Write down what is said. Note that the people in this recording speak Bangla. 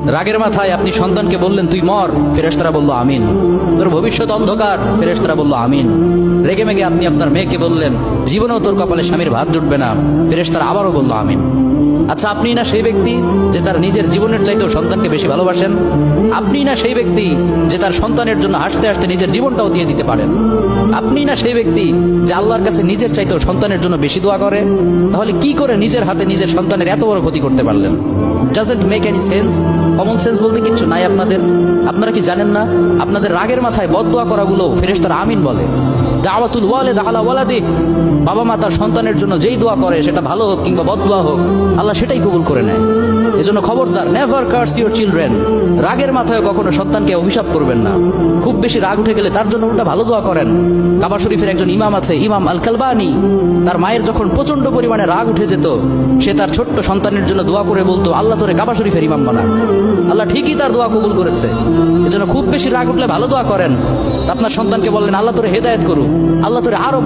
রাগের মাথায় আপনি সন্তানকে বললেন তুই মর, ফেরেশতারা বলল আমিন। তোর ভবিষ্যৎ অন্ধকার, ফেরেশতারা বলল আমিন। রেগে মেগে আপনি আপনার মেয়েকে বললেন জীবনেও তোর কপালে স্বামীর ভাত জুটবে না, ফেরেশতারা আবারও বলল আমিন। আচ্ছা, আপনি না সেই ব্যক্তি যে তার নিজের জীবনের চাইতেও সন্তানকে বেশি ভালোবাসেন? আপনি না সেই ব্যক্তি যে তার সন্তানের জন্য হাসতে হাসতে নিজের জীবনটাও দিয়ে দিতে পারেন? আপনি না সেই ব্যক্তি যে আল্লাহর কাছে নিজের চাইতেও সন্তানের জন্য বেশি দোয়া করে? তাহলে কি করে নিজের হাতে নিজের সন্তানের এত বড় ক্ষতি করতে পারলেন? Doesn't make any sense. Common sense বলতে কিচ্ছু নাই আপনাদের? আপনারা কি জানেন না আপনাদের রাগের মাথায় বদদোয়া করাগুলো ফেরেশতারা আমিন বলে? দাওয়াতুল ওয়ালিদ আলা ওয়ালাদিহি, বাবা মা তার সন্তানের জন্য যেই দোয়া করে সেটা ভালো হোক কিংবা বদদোয়া হোক, আল্লাহ সেটাই কবুল করে নেয়। এজন্য খবরদার, নেভার কার্স ইউর চিলড্রেন। রাগের মাথায় কখনো সন্তানকে অভিশাপ করবেন না। খুব বেশি রাগ উঠে গেলে তার জন্য উল্টা ভালো দোয়া করেন। কাবা শরীফের একজন ইমাম আছে, ইমাম আল কালবানি। তার মায়ের যখন প্রচন্ড পরিমাণে রাগ উঠে যেত, সে তার ছোট্ট সন্তানের জন্য দোয়া করে বলতো আল্লাহ তোরে কাবা শরীফের ইমাম বানাক। আল্লাহ ঠিকই তার দোয়া কবুল করেছে। এজন্য খুব বেশি রাগ উঠলে ভালো দোয়া করেন। আপনার সন্তানকে বললেন আল্লাহ তোরে হেদায়েত করুক, আল্লাহ তোরে আরো